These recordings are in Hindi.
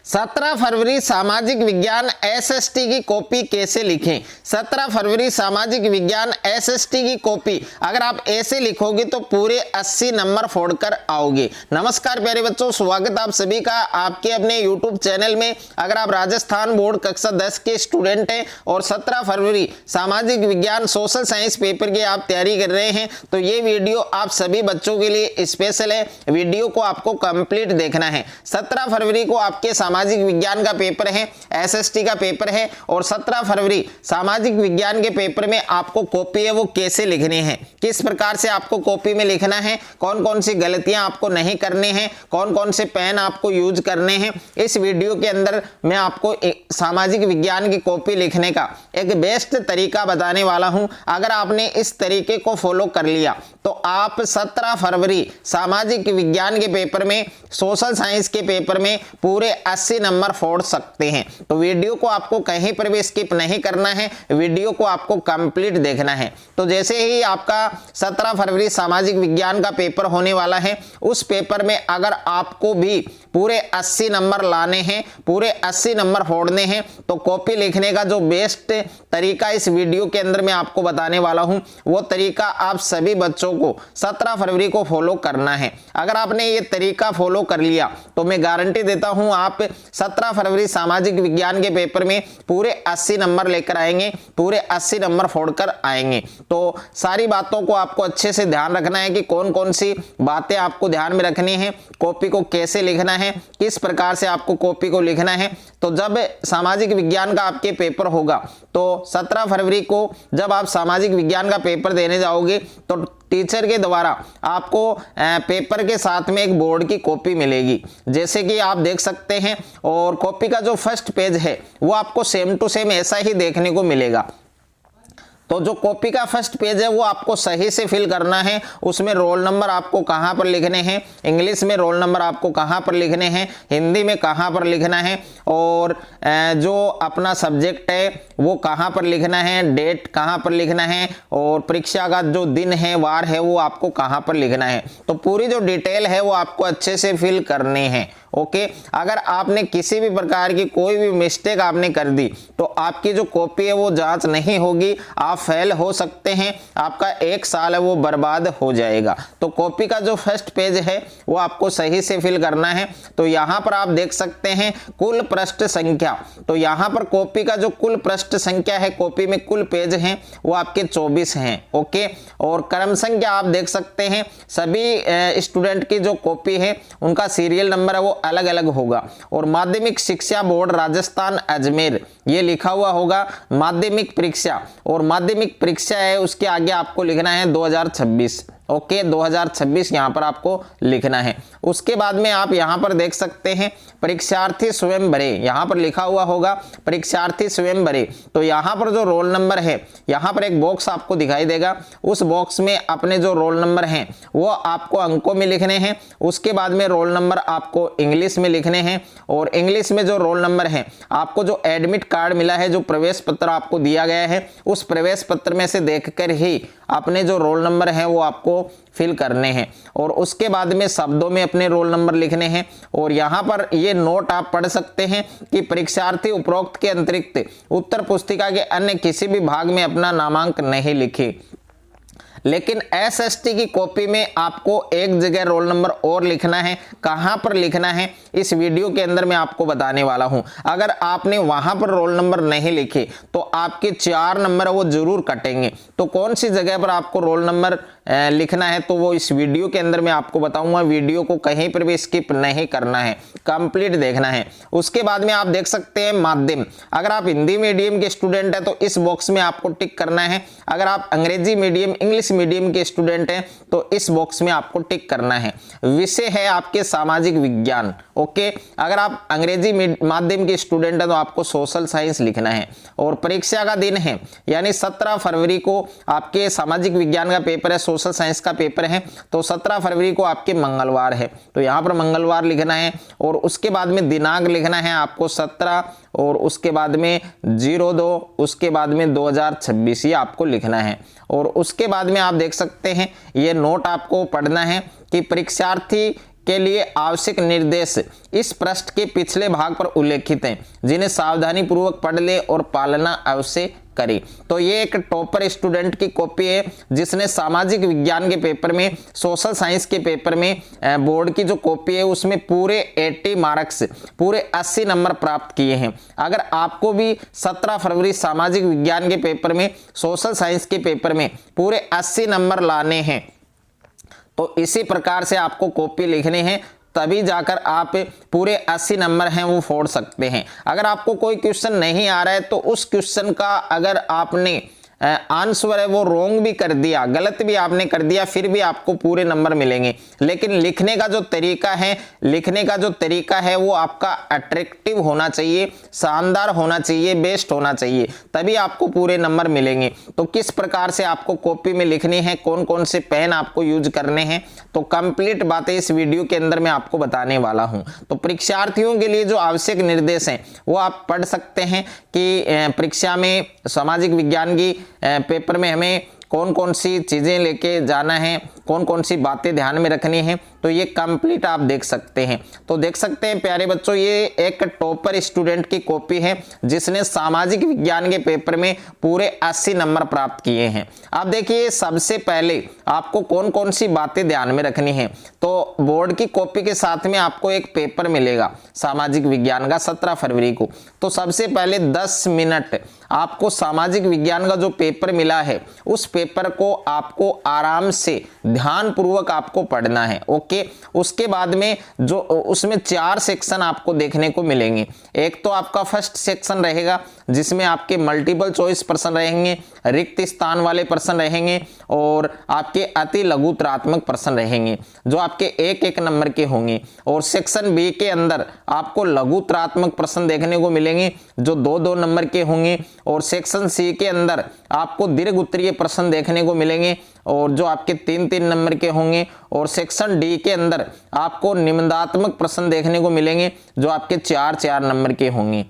17 फरवरी सामाजिक विज्ञान एसएसटी की कॉपी कैसे लिखें। 17 फरवरी सामाजिक विज्ञान एसएसटी की कॉपी अगर आप ऐसे लिखोगे तो पूरे 80 नंबर फोड़कर आओगे। नमस्कार प्यारे बच्चों, स्वागत आप सभी का आपके अपने YouTube चैनल में। अगर आप राजस्थान बोर्ड कक्षा 10 के स्टूडेंट हैं और 17 फरवरी सामाजिक विज्ञान सोशल साइंस पेपर की आप तैयारी कर रहे हैं तो ये वीडियो आप सभी बच्चों के लिए स्पेशल है। वीडियो को आपको कंप्लीट देखना है। 17 फरवरी को आपके सामाजिक विज्ञान का पेपर है, एसएसटी का पेपर है और 17 फरवरी सामाजिक विज्ञान के पेपर में आपको कॉपी है वो कैसे लिखनी है, किस प्रकार से आपको कॉपी में लिखना है, कौन कौन सी गलतियां आपको नहीं करनी है, कौन कौन से पेन आपको यूज करने हैं। इस वीडियो के अंदर मैं आपको सामाजिक विज्ञान की कॉपी लिखने का एक बेस्ट तरीका बताने वाला हूं। अगर आपने इस तरीके को फॉलो कर लिया तो आप 17 फरवरी सामाजिक विज्ञान के पेपर में, सोशल साइंस के पेपर में पूरे 80 नंबर फोड़ सकते हैं। तो वीडियो को आपको कहीं पर भी स्किप नहीं करना है, वीडियो को आपको कंप्लीट देखना है। तो जैसे ही आपका 17 फरवरी सामाजिक विज्ञान का पेपर होने वाला है, उस पेपर में अगर आपको भी पूरे 80 नंबर लाने हैं, पूरे 80 नंबर फोड़ने हैं तो कॉपी लिखने का जो बेस्ट तरीका इस वीडियो के अंदर मैं आपको बताने वाला हूं, वो तरीका आप सभी बच्चों को 17 फरवरी को फॉलो करना है। अगर आपने ये तरीका फॉलो कर लिया तो मैं गारंटी देता हूं आप 17 फरवरी सामाजिक विज्ञान के पेपर में पूरे 80 नंबर लेकर आएंगे, पूरे 80 नंबर फोड़कर आएंगे। तो सारी बातों को आपको अच्छे से ध्यान रखना है कि कौन कौन सी बातें आपको ध्यान में रखनी है, कॉपी को कैसे लिखना है, किस प्रकार से आपको कॉपी को लिखना है। तो जब सामाजिक विज्ञान का आपके पेपर होगा तो 17 फरवरी को जब आप सामाजिक विज्ञान का पेपर देने जाओगे तो टीचर के द्वारा आपको पेपर के साथ में एक बोर्ड की कॉपी मिलेगी, जैसे कि आप देख सकते हैं। और कॉपी का जो फर्स्ट पेज है वो आपको सेम टू सेम ऐसा ही देखने को मिलेगा। तो जो कॉपी का फर्स्ट पेज है वो आपको सही से फिल करना है। उसमें रोल नंबर आपको कहाँ पर लिखने हैं, इंग्लिश में रोल नंबर आपको कहाँ पर लिखने हैं, हिंदी में कहाँ पर लिखना है और जो अपना सब्जेक्ट है वो कहाँ पर लिखना है, डेट कहाँ पर लिखना है और परीक्षा का जो दिन है, वार है, वो आपको कहाँ पर लिखना है। तो पूरी जो डिटेल है वो आपको अच्छे से फिल करनी है। ओके, अगर आपने किसी भी प्रकार की कोई भी मिस्टेक आपने कर दी तो आपकी जो कॉपी है वो जांच नहीं होगी, आप फेल हो सकते हैं, आपका 1 साल है वो बर्बाद हो जाएगा। तो कॉपी का जो फर्स्ट पेज है वो आपको सही से फिल करना है। तो यहाँ पर आप देख सकते हैं कुल पृष्ठ संख्या। तो यहाँ पर कॉपी का जो कुल पृष्ठ संख्या है, कॉपी में कुल पेज हैं वो आपके 24 हैं। ओके, और क्रम संख्या आप देख सकते हैं, सभी स्टूडेंट की जो कॉपी है उनका सीरियल नंबर है वो अलग अलग होगा। और माध्यमिक शिक्षा बोर्ड राजस्थान अजमेर ये लिखा हुआ होगा माध्यमिक परीक्षा, और माध्यमिक परीक्षा है उसके आगे आपको लिखना है 2026। ओके, 2026 यहाँ पर आपको लिखना है। उसके बाद में आप यहाँ पर देख सकते हैं परीक्षार्थी स्वयं भरे, यहाँ पर लिखा हुआ होगा परीक्षार्थी स्वयं भरे। तो यहाँ पर जो रोल नंबर है, यहाँ पर एक बॉक्स आपको दिखाई देगा, उस बॉक्स में अपने जो रोल नंबर हैं वो आपको अंकों में लिखने हैं। उसके बाद में रोल नंबर आपको इंग्लिश में लिखने हैं और इंग्लिश में जो रोल नंबर है आपको जो एडमिट कार्ड मिला है, जो प्रवेश पत्र आपको दिया गया है, उस प्रवेश पत्र में से देखकर ही अपने जो रोल नंबर है वो आपको फिल करने हैं। और उसके बाद में शब्दों में अपने रोल नंबर लिखने हैं। और यहाँ पर ये नोट आप पढ़ सकते हैं कि परीक्षार्थी उपरोक्त के अतिरिक्त उत्तर पुस्तिका के अन्य किसी भी भाग में अपना नामांक नहीं लिखे। लेकिन एसएसटी की कॉपी में आपको एक जगह रोल नंबर और लिखना है। कहां पर लिखना है इस वीडियो के अंदर मैं आपको बताने वाला हूं। अगर आपने वहां पर रोल नंबर नहीं लिखे तो आपके 4 नंबर वो जरूर कटेंगे। तो कौन सी जगह पर आपको रोल नंबर लिखना है तो वो इस वीडियो के अंदर मैं आपको बताऊंगा। वीडियो को कहीं पर भी स्किप नहीं करना है, कंप्लीट देखना है। उसके बाद में आप देख सकते हैं माध्यम, अगर आप हिंदी मीडियम के स्टूडेंट है तो इस बॉक्स में आपको टिक करना है। अगर आप अंग्रेजी मीडियम, इंग्लिश मीडियम के स्टूडेंट हैं तो इस बॉक्स में आपको टिक करना है। विषय है आपके सामाजिक विज्ञान। ओके, अगर आप अंग्रेजी माध्यम के स्टूडेंट हैं तो आपको सोशल साइंस लिखना है। और परीक्षा का दिन है यानी 17 फरवरी को आपके सामाजिक विज्ञान का पेपर है, सोशल साइंस का पेपर है। तो 17 फरवरी को आपके मंगलवार है तो यहाँ पर मंगलवार लिखना है। और उसके बाद में दिनांक लिखना है आपको 17 और उसके बाद में 02, उसके बाद में 2026 ये आपको लिखना है। और उसके बाद में आप देख सकते हैं ये नोट आपको पढ़ना है कि परीक्षार्थी के लिए आवश्यक निर्देश इस पृष्ठ के पिछले भाग पर उल्लेखित हैं, जिन्हें सावधानी पूर्वक पढ़ ले और पालना अवश्य करें। तो ये एक टॉपर स्टूडेंट की कॉपी है जिसने सामाजिक विज्ञान के पेपर में, सोशल साइंस के पेपर में बोर्ड की जो कॉपी है उसमें पूरे 80 मार्क्स, पूरे 80 नंबर प्राप्त किए हैं। अगर आपको भी 17 फरवरी सामाजिक विज्ञान के पेपर में, सोशल साइंस के पेपर में पूरे 80 नंबर लाने हैं तो इसी प्रकार से आपको कॉपी लिखने हैं, तभी जाकर आप पूरे 80 नंबर हैं वो फोड़ सकते हैं। अगर आपको कोई क्वेश्चन नहीं आ रहा है तो उस क्वेश्चन का अगर आपने आंसर है वो रॉन्ग भी कर दिया, गलत भी आपने कर दिया, फिर भी आपको पूरे नंबर मिलेंगे। लेकिन लिखने का जो तरीका है वो आपका अट्रैक्टिव होना चाहिए, शानदार होना चाहिए, बेस्ट होना चाहिए, तभी आपको पूरे नंबर मिलेंगे। तो किस प्रकार से आपको कॉपी में लिखनी है, कौन कौन से पेन आपको यूज करने हैं, तो कंप्लीट बातें इस वीडियो के अंदर मैं आपको बताने वाला हूं। तो परीक्षार्थियों के लिए जो आवश्यक निर्देश हैं वो आप पढ़ सकते हैं कि परीक्षा में सामाजिक विज्ञान की पेपर में हमें कौन कौन सी चीज़ें लेके जाना है, कौन कौन सी बातें ध्यान में रखनी है, तो ये कंप्लीट आप देख सकते हैं। तो देख सकते हैं प्यारे बच्चों, ये एक टॉपर स्टूडेंट की कॉपी है जिसने सामाजिक विज्ञान के पेपर में पूरे 80 नंबर प्राप्त किए हैं। अब देखिए सबसे पहले आपको कौन कौन सी बातें ध्यान में रखनी है। तो बोर्ड की कॉपी के साथ में आपको एक पेपर मिलेगा सामाजिक विज्ञान का 17 फरवरी को। तो सबसे पहले 10 मिनट आपको सामाजिक विज्ञान का जो पेपर मिला है उस पेपर को आपको आराम से ध्यान पूर्वक आपको पढ़ना है। ओके, उसके बाद में जो उसमें 4 सेक्शन आपको देखने को मिलेंगे। एक तो आपका फर्स्ट सेक्शन रहेगा जिसमें आपके मल्टीपल चॉइस प्रश्न रहेंगे, रिक्त स्थान वाले प्रश्न रहेंगे और आपके अति लघुतरात्मक प्रश्न रहेंगे जो आपके 1-1 नंबर के होंगे। और सेक्शन बी के अंदर आपको लघुतरात्मक प्रश्न देखने को मिलेंगे जो 2-2 नंबर के होंगे। और सेक्शन सी के अंदर आपको दीर्घ उत्तरीय प्रश्न देखने को मिलेंगे और जो आपके 3-3 नंबर के होंगे। और सेक्शन डी के अंदर आपको निबंधात्मक प्रश्न देखने को मिलेंगे जो आपके 4-4 नंबर के होंगे।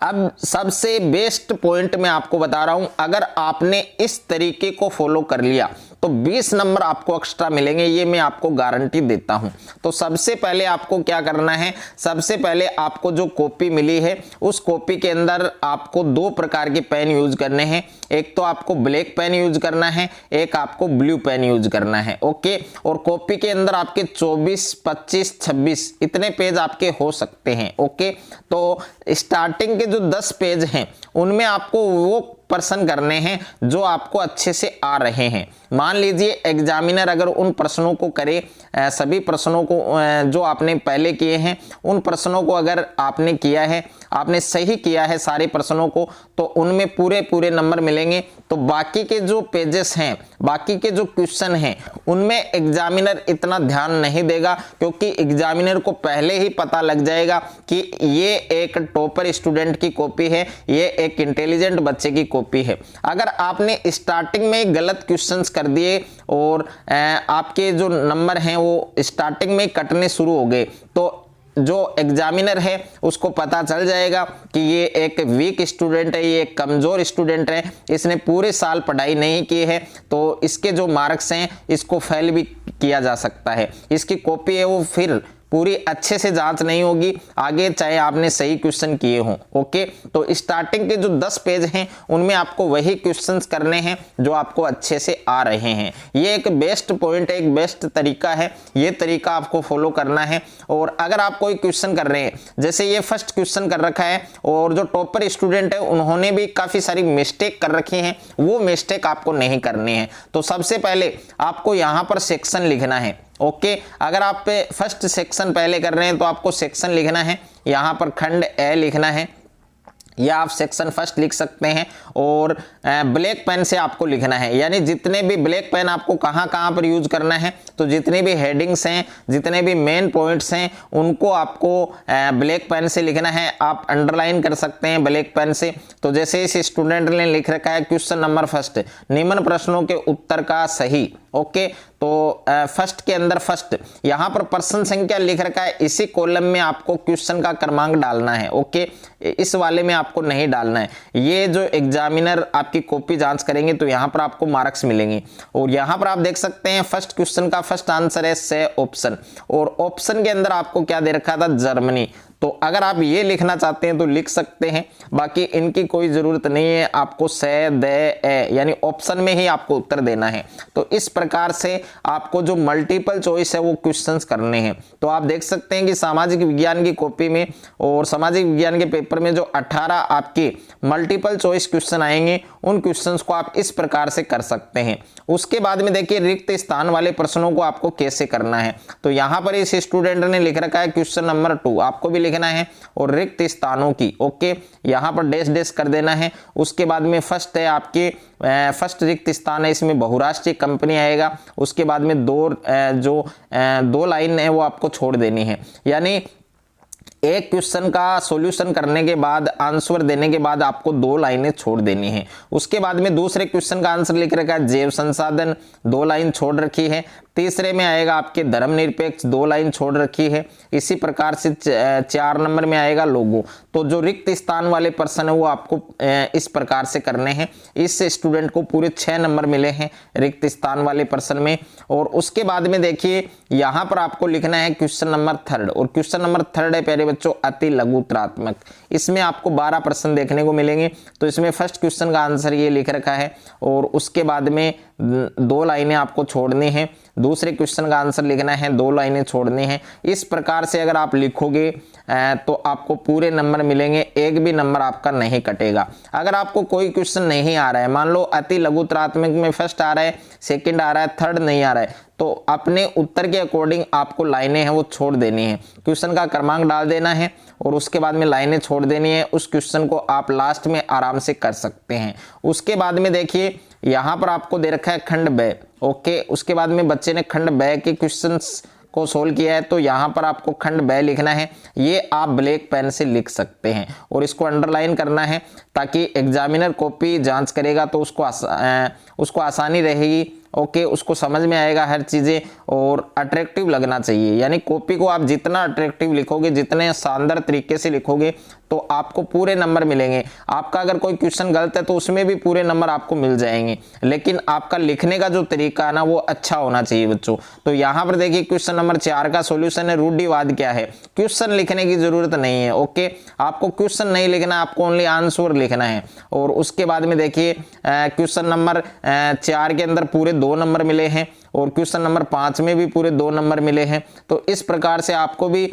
अब सबसे बेस्ट पॉइंट मैं आपको बता रहा हूं, अगर आपने इस तरीके को फॉलो कर लिया तो 20 नंबर आपको एक्स्ट्रा मिलेंगे, ये मैं आपको गारंटी देता हूं। तो सबसे पहले आपको क्या करना है, सबसे पहले आपको जो कॉपी मिली है उस कॉपी के अंदर आपको 2 प्रकार के पेन यूज करने हैं। एक तो आपको ब्लैक पेन यूज करना है, एक आपको ब्लू पेन यूज करना है। ओके, और कॉपी के अंदर आपके 24, 25, 26 इतने पेज आपके हो सकते हैं। ओके, तो स्टार्टिंग के जो 10 पेज हैं उनमें आपको वो प्रश्न करने हैं जो आपको अच्छे से आ रहे हैं। मान लीजिए एग्जामिनर अगर उन प्रश्नों को करे, सभी प्रश्नों को जो आपने पहले किए हैं उन प्रश्नों को अगर आपने किया है, आपने सही किया है सारे प्रश्नों को, तो उनमें पूरे नंबर मिलेंगे। तो बाकी के जो पेजेस हैं, बाकी के जो क्वेश्चन हैं उनमें एग्जामिनर इतना ध्यान नहीं देगा, क्योंकि एग्जामिनर को पहले ही पता लग जाएगा कि ये एक टॉपर स्टूडेंट की कॉपी है, ये एक इंटेलिजेंट बच्चे की कॉपी है। अगर आपने स्टार्टिंग में गलत क्वेश्चंस कर दिए और आपके जो नंबर हैं वो स्टार्टिंग में कटने शुरू हो गए, तो जो एग्जामिनर है उसको पता चल जाएगा कि ये एक वीक स्टूडेंट है, ये एक कमजोर स्टूडेंट है, इसने पूरे साल पढ़ाई नहीं की है, तो इसके जो मार्क्स हैं इसको फेल भी किया जा सकता है। इसकी कॉपी है वो फिर पूरी अच्छे से जांच नहीं होगी आगे, चाहे आपने सही क्वेश्चन किए हों। ओके, तो स्टार्टिंग के जो 10 पेज हैं उनमें आपको वही क्वेश्चंस करने हैं जो आपको अच्छे से आ रहे हैं। ये एक बेस्ट पॉइंट है, एक बेस्ट तरीका है, ये तरीका आपको फॉलो करना है। और अगर आप कोई क्वेश्चन कर रहे हैं, जैसे ये फर्स्ट क्वेश्चन कर रखा है और जो टॉपर स्टूडेंट है उन्होंने भी काफ़ी सारी मिस्टेक कर रखी हैं, वो मिस्टेक आपको नहीं करनी है। तो सबसे पहले आपको यहाँ पर सेक्शन लिखना है। ओके, अगर आप फर्स्ट सेक्शन पहले कर रहे हैं तो आपको सेक्शन लिखना है, यहाँ पर खंड ए लिखना है, या आप सेक्शन फर्स्ट लिख सकते हैं। और ब्लैक पेन से आपको लिखना है, यानी जितने भी ब्लैक पेन आपको कहाँ कहाँ पर यूज करना है, तो जितने भी हेडिंग्स हैं, जितने भी मेन पॉइंट्स हैं उनको आपको ब्लैक पेन से लिखना है। आप अंडरलाइन कर सकते हैं ब्लैक पेन से। तो जैसे इस स्टूडेंट ने लिख रखा है क्वेश्चन नंबर फर्स्ट, निम्न प्रश्नों के उत्तर का सही। ओके, तो फर्स्ट के अंदर फर्स्ट यहाँ पर प्रश्न संख्या लिख रखा है, इसी कॉलम में आपको क्वेश्चन का क्रमांक डालना है। ओके, इस वाले में आपको नहीं डालना है। ये जो एग्जामिनर आपकी कॉपी जांच करेंगे तो यहाँ पर आपको मार्क्स मिलेंगे। और यहाँ पर आप देख सकते हैं फर्स्ट क्वेश्चन का फर्स्ट आंसर है से ऑप्शन, और ऑप्शन के अंदर आपको क्या दे रखा था, जर्मनी। तो अगर आप ये लिखना चाहते हैं तो लिख सकते हैं, बाकी इनकी कोई जरूरत नहीं है। आपको से दे ए यानी ऑप्शन में ही आपको उत्तर देना है। तो इस प्रकार से आपको जो मल्टीपल चॉइस है वो क्वेश्चंस करने हैं। तो आप देख सकते हैं कि सामाजिक विज्ञान की कॉपी में और सामाजिक विज्ञान के पेपर में जो 18 आपके मल्टीपल चॉइस क्वेश्चन आएंगे उन क्वेश्चंस को आप इस प्रकार से कर सकते हैं। उसके बाद में देखिए रिक्त स्थान वाले प्रश्नों को आपको कैसे करना है। तो यहाँ पर इस स्टूडेंट ने लिख रखा है क्वेश्चन नंबर 2 आपको भी लिखना है, और रिक्त स्थानों की ओके यहाँ पर डैश डैश कर देना है। उसके बाद में फर्स्ट है आपके फर्स्ट रिक्त स्थान है, इसमें बहुराष्ट्रीय कंपनी आएगा। उसके बाद में दो लाइन है वो आपको छोड़ देनी है, यानी एक क्वेश्चन का सॉल्यूशन करने के बाद आंसर देने के बाद आपको 2 लाइनें छोड़ देनी है। उसके बाद में दूसरे क्वेश्चन का आंसर लिख रखा है जैव संसाधन, 2 लाइन छोड़ रखी है। तीसरे में आएगा आपके धर्मनिरपेक्ष, 2 लाइन छोड़ रखी है। इसी प्रकार से 4 नंबर में आएगा लोगो। तो जो रिक्त स्थान वाले प्रश्न है वो आपको इस प्रकार से करने हैं। इस स्टूडेंट को पूरे 6 नंबर मिले हैं रिक्त स्थान वाले प्रश्न में। और उसके बाद में देखिए यहाँ पर आपको लिखना है क्वेश्चन नंबर 3, और क्वेश्चन नंबर 3 है प्यारे बच्चों अति लघुत्रात्मक। इसमें आपको 12 प्रश्न देखने को मिलेंगे। तो इसमें फर्स्ट क्वेश्चन का आंसर ये लिख रखा है, और उसके बाद में 2 लाइनें आपको छोड़नी है। दूसरे क्वेश्चन का आंसर लिखना है, 2 लाइनें छोड़नी है। इस प्रकार से अगर आप लिखोगे तो आपको पूरे नंबर मिलेंगे, एक भी नंबर आपका नहीं कटेगा। अगर आपको कोई क्वेश्चन नहीं आ रहा है, मान लो अति लघुत्रात्मक में फर्स्ट आ रहा है, सेकंड आ रहा है, थर्ड नहीं आ रहा है, तो अपने उत्तर के अकॉर्डिंग आपको लाइनें हैं वो छोड़ देनी है। क्वेश्चन का क्रमांक डाल देना है और उसके बाद में लाइनें छोड़ देनी है। उस क्वेश्चन को आप लास्ट में आराम से कर सकते हैं। उसके बाद में देखिए यहाँ पर आपको दे रखा है खंड ब ओके। उसके बाद में बच्चे ने खंड ब के क्वेश्चंस को सोल्व किया है, तो यहाँ पर आपको खंड ब लिखना है। ये आप ब्लैक पेन से लिख सकते हैं और इसको अंडरलाइन करना है, ताकि एग्जामिनर कॉपी जांच करेगा तो उसको आसानी रहेगी। ओके, उसको समझ में आएगा हर चीज़ें, और अट्रैक्टिव लगना चाहिए। यानी कॉपी को आप जितना अट्रैक्टिव लिखोगे, जितने शानदार तरीके से लिखोगे, तो आपको पूरे नंबर मिलेंगे। आपका अगर कोई क्वेश्चन गलत है तो उसमें भी पूरे नंबर आपको मिल जाएंगे, लेकिन आपका लिखने का जो तरीका है ना वो अच्छा होना चाहिए बच्चों। तो यहाँ पर देखिए क्वेश्चन नंबर 4 का सॉल्यूशन है रूढ़िवाद क्या है। क्वेश्चन लिखने की जरूरत नहीं है। ओके, आपको क्वेश्चन नहीं लिखना, आपको ओनली आंसर लिखना है। और उसके बाद में देखिए क्वेश्चन नंबर 4 के अंदर पूरे 2 नंबर मिले हैं, और क्वेश्चन नंबर 5 में भी पूरे 2 नंबर मिले हैं। तो इस प्रकार से आपको भी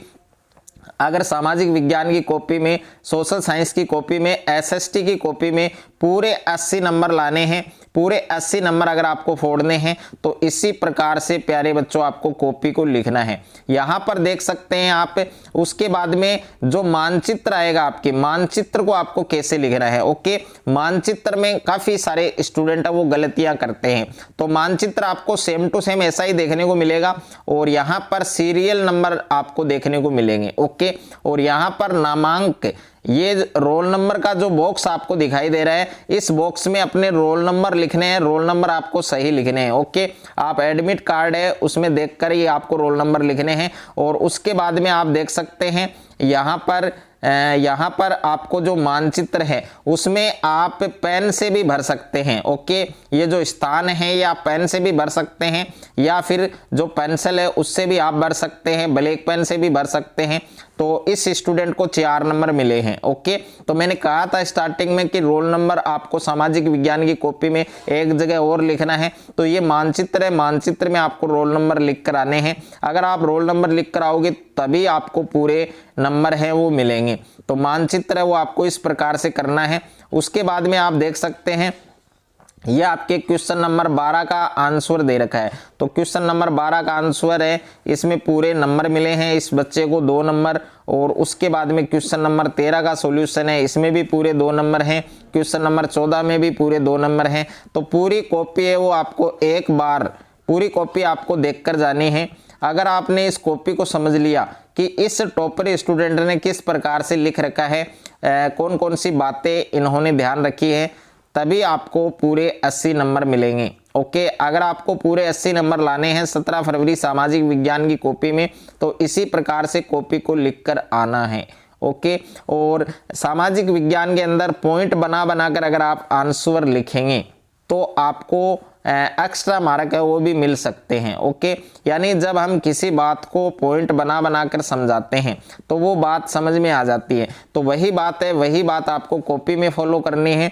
अगर सामाजिक विज्ञान की कॉपी में, सोशल साइंस की कॉपी में, एसएसटी की कॉपी में पूरे 80 नंबर लाने हैं, पूरे 80 नंबर अगर आपको फोड़ने हैं, तो इसी प्रकार से प्यारे बच्चों आपको कॉपी को लिखना है। यहाँ पर देख सकते हैं आप। उसके बाद में जो मानचित्र आएगा आपके, मानचित्र को आपको कैसे लिखना है। ओके, मानचित्र में काफी सारे स्टूडेंट है वो गलतियां करते हैं। तो मानचित्र आपको सेम टू सेम ऐसा ही देखने को मिलेगा, और यहाँ पर सीरियल नंबर आपको देखने को मिलेंगे। ओके, और यहाँ पर नामांक, ये रोल नंबर का जो बॉक्स आपको दिखाई दे रहा है, इस बॉक्स में अपने रोल नंबर लिखने हैं। रोल नंबर आपको सही लिखने हैं। ओके, आप एडमिट कार्ड है उसमें देखकर ही आपको रोल नंबर लिखने हैं। और उसके बाद में आप देख सकते हैं यहाँ पर आपको जो मानचित्र है उसमें आप पेन से भी भर सकते हैं। ओके, ये जो स्थान है ये आप पेन से भी भर सकते हैं, या फिर जो पेंसिल है उससे भी आप भर सकते हैं, ब्लैक पेन से भी भर सकते हैं। तो इस स्टूडेंट को 4 नंबर मिले हैं। ओके, तो मैंने कहा था स्टार्टिंग में कि रोल नंबर आपको सामाजिक विज्ञान की कॉपी में एक जगह और लिखना है। तो ये मानचित्र है, मानचित्र में आपको रोल नंबर लिख कर आने हैं। अगर आप रोल नंबर लिख कर आओगे तभी आपको पूरे नंबर हैं वो मिलेंगे। तो मानचित्र है वो आपको इस प्रकार से करना है। उसके बाद में आप देख सकते हैं ये आपके क्वेश्चन नंबर 12 का आंसर दे रखा है। तो क्वेश्चन नंबर 12 का आंसर है, इसमें पूरे नंबर मिले हैं इस बच्चे को 2 नंबर। और उसके बाद में क्वेश्चन नंबर 13 का सॉल्यूशन है, इसमें भी पूरे 2 नंबर हैं। क्वेश्चन नंबर 14 में भी पूरे 2 नंबर हैं। तो पूरी कॉपी है वो आपको एक बार पूरी कॉपी आपको देखकर जानी है। अगर आपने इस कॉपी को समझ लिया कि इस टॉपर स्टूडेंट ने किस प्रकार से लिख रखा है, कौन कौन सी बातें इन्होंने ध्यान रखी है, तभी आपको पूरे 80 नंबर मिलेंगे। ओके अगर आपको पूरे 80 नंबर लाने हैं 17 फरवरी सामाजिक विज्ञान की कॉपी में तो इसी प्रकार से कॉपी को लिखकर आना है। ओके और सामाजिक विज्ञान के अंदर पॉइंट बना बनाकर अगर आप आंसर लिखेंगे तो आपको एक्स्ट्रा मार्क है वो भी मिल सकते हैं। ओके यानी जब हम किसी बात को पॉइंट बना बनाकर समझाते हैं तो वो बात समझ में आ जाती है। तो वही बात है, वही बात आपको कॉपी में फॉलो करनी है।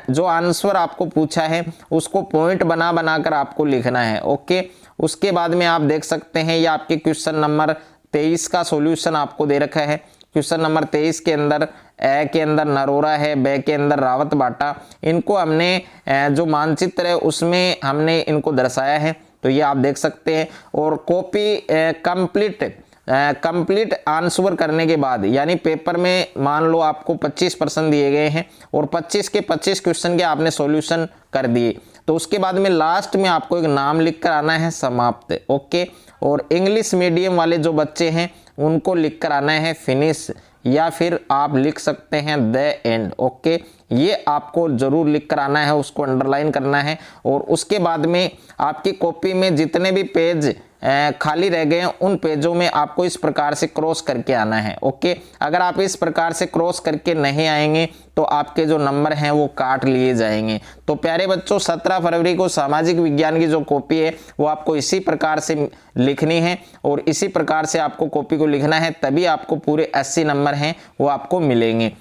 जो आंसर आपको पूछा है उसको पॉइंट बना बनाकर आपको लिखना है। ओके उसके बाद में आप देख सकते हैं ये आपके क्वेश्चन नंबर 23 का सॉल्यूशन आपको दे रखा है। क्वेश्चन नंबर 23 के अंदर ए के अंदर नरोरा है, बे के अंदर रावत बाटा, इनको हमने जो मानचित्र है उसमें हमने इनको दर्शाया है। तो ये आप देख सकते हैं। और कॉपी कंप्लीट आंसर करने के बाद यानी पेपर में मान लो आपको 25% दिए गए हैं और 25 के 25 क्वेश्चन के आपने सॉल्यूशन कर दिए तो उसके बाद में लास्ट में आपको एक नाम लिख कर आना है समाप्त। ओके और इंग्लिश मीडियम वाले जो बच्चे हैं उनको लिख कर आना है फिनिश या फिर आप लिख सकते हैं द एंड। ओके ये आपको जरूर लिख कर आना है, उसको अंडरलाइन करना है। और उसके बाद में आपकी कॉपी में जितने भी पेज खाली रह गए हैं उन पेजों में आपको इस प्रकार से क्रॉस करके आना है। ओके अगर आप इस प्रकार से क्रॉस करके नहीं आएंगे तो आपके जो नंबर हैं वो काट लिए जाएंगे। तो प्यारे बच्चों 17 फरवरी को सामाजिक विज्ञान की जो कॉपी है वो आपको इसी प्रकार से लिखनी है और इसी प्रकार से आपको कॉपी को लिखना है, तभी आपको पूरे 80 नंबर हैं वो आपको मिलेंगे।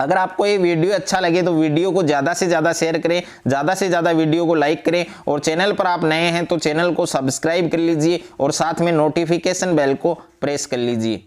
अगर आपको ये वीडियो अच्छा लगे तो वीडियो को ज़्यादा से ज़्यादा शेयर करें, ज़्यादा से ज़्यादा वीडियो को लाइक करें और चैनल पर आप नए हैं तो चैनल को सब्सक्राइब कर लीजिए और साथ में नोटिफिकेशन बेल को प्रेस कर लीजिए।